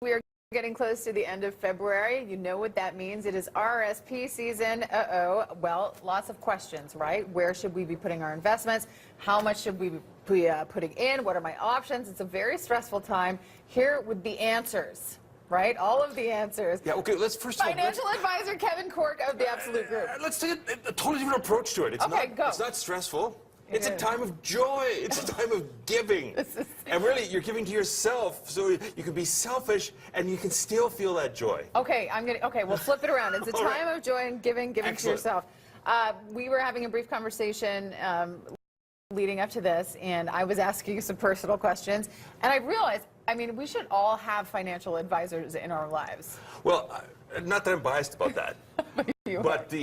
We are getting close to the end of February. You know what that means. It is RRSP season. Well, lots of questions, right? Where should we be putting our investments? How much should we be putting in? What are my options? It's a very stressful time. Here with the answers, right? All of the answers. Yeah, okay, let's first of all... Financial advisor Kevin Cork of the Absolute Group. Let's take a totally different approach to it. It's not stressful. It's a time of joy. It's a time of giving. And really, you're giving to yourself, so you can be selfish and you can still feel that joy. Okay, we'll flip it around. It's a time of joy and giving Excellent. to yourself. We were having a brief conversation leading up to this, and I was asking you some personal questions, and I realized, I mean, we should all have financial advisors in our lives. Well, not that I'm biased about that. But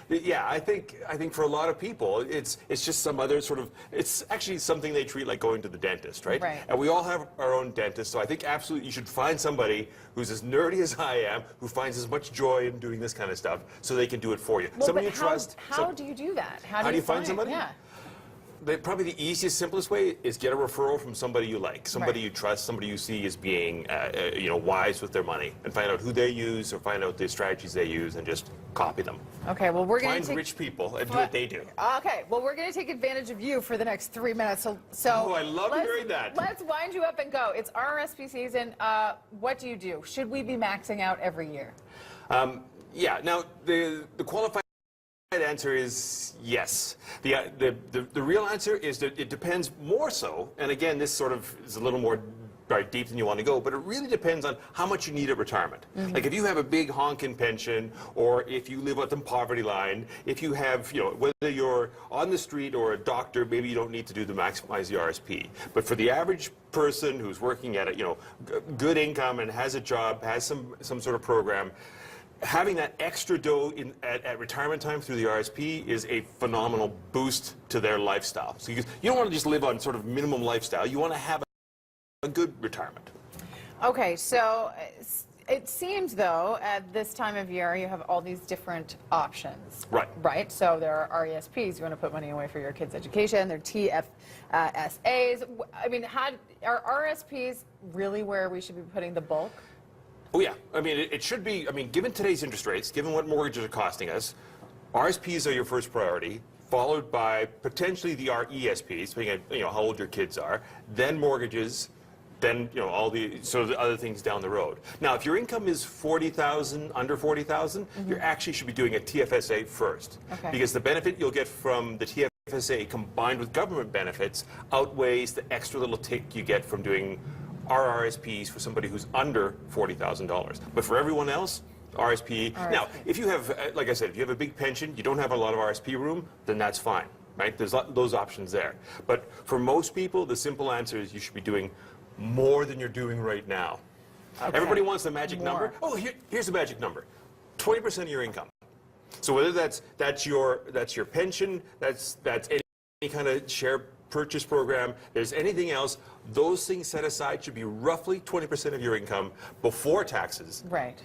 yeah, I think for a lot of people, it's just some other sort of, it's actually something they treat like going to the dentist, right? Right. And we all have our own dentist, so I think absolutely you should find somebody who's as nerdy as I am, who finds as much joy in doing this kind of stuff, so they can do it for you. Well, somebody you trust. How do you do that? How do you find somebody? Yeah. Probably the easiest, simplest way is get a referral from somebody you like, somebody Right. you trust, somebody you see as being, wise with their money, and find out who they use or find out the strategies they use and just copy them. Okay, well, we're going to find rich people and do what they do. Okay, well, we're going to take advantage of you for the next 3 minutes. So oh, I love hearing that. Let's wind you up and go. It's RRSP season. What do you do? Should we be maxing out every year? Yeah. Now the qualified answer is yes. The real answer is that it depends more so, and again, this sort of is a little more deep than you want to go, but it really depends on how much you need at retirement. Mm-hmm. Like if you have a big honking pension, or if you live at the poverty line, if you have, whether you're on the street or a doctor, maybe you don't need to do the maximize the RSP. But for the average person who's working at a, good income and has a job, has some sort of program, having that extra dough at retirement time through the RSP is a phenomenal boost to their lifestyle. So you don't want to just live on sort of minimum lifestyle. You want to have a good retirement. Okay, so it seems, though, at this time of year, you have all these different options. Right. Right? So there are RESPs. You want to put money away for your kids' education. There are TFSAs. I mean, are RRSPs really where we should be putting the bulk? Oh, yeah. I mean, it should be, given today's interest rates, given what mortgages are costing us, RSPs are your first priority, followed by potentially the RESPs, depending on, how old your kids are, then mortgages, then, all the sort of the other things down the road. Now, if your income is $40,000, under $40,000, mm-hmm. you actually should be doing a TFSA first. Okay. Because the benefit you'll get from the TFSA combined with government benefits outweighs the extra little tick you get from doing RRSPs for somebody who's under $40,000. But for everyone else, RSP. Now, if you have, like I said, if you have a big pension, you don't have a lot of RSP room, then that's fine, right? There's those options there. But for most people, the simple answer is you should be doing more than you're doing right now. Okay. Everybody wants the magic number. Oh, here's the magic number: 20% of your income. So whether that's your pension, that's any kind of share purchase program, there's anything else, those things set aside should be roughly 20% of your income before taxes. Right.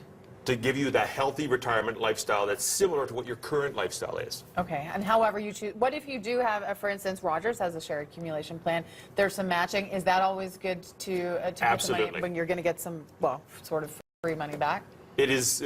To give you that healthy retirement lifestyle that's similar to what your current lifestyle is. Okay, and however you choose, what if you do have, for instance, Rogers has a share accumulation plan, there's some matching, is that always good to put the money when you're going to get some, sort of free money back? It's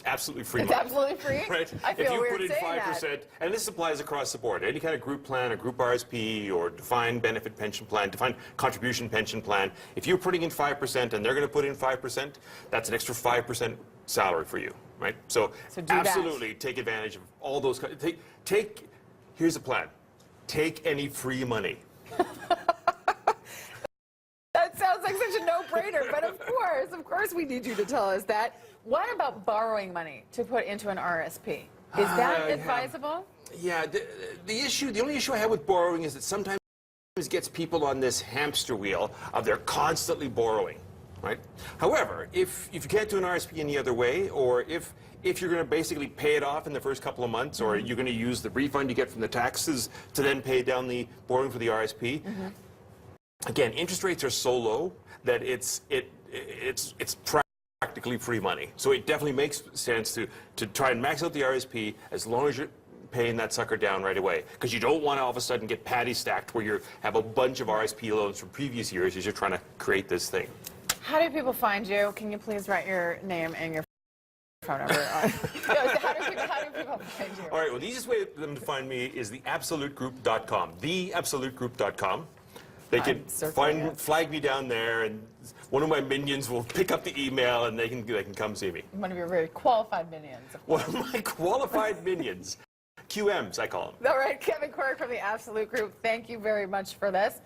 absolutely free money. It's absolutely free? Right? I feel if you weird put in 5%, that. and this applies across the board, any kind of group plan, a group RSP, or defined benefit pension plan, defined contribution pension plan, if you're putting in 5% and they're going to put in 5%, that's an extra 5% salary for you, right? So absolutely take advantage of all those. Here's the plan. Take any free money. That sounds like such a no-brainer, but of course we need you to tell us that. What about borrowing money to put into an RSP? Is that advisable? Yeah, the only issue I have with borrowing is that sometimes it gets people on this hamster wheel of they're constantly borrowing, right? However, if you can't do an RSP any other way, or if you're going to basically pay it off in the first couple of months, or you're going to use the refund you get from the taxes to then pay down the borrowing for the RSP, again, interest rates are so low that it's practically free money. So it definitely makes sense to try and max out the RSP as long as you're paying that sucker down right away, because you don't want to all of a sudden get patty stacked where you have a bunch of RSP loans from previous years as you're trying to create this thing. How do people find you? Can you please write your name and your phone number on? How do people find you? All right, well, the easiest way for them to find me is theabsolutegroup.com. Theabsolutegroup.com. They can flag me down there, and one of my minions will pick up the email, and they can come see me. One of your very qualified minions. One of my qualified minions. QMs, I call them. All right, Kevin Cork from the Absolute Group, thank you very much for this.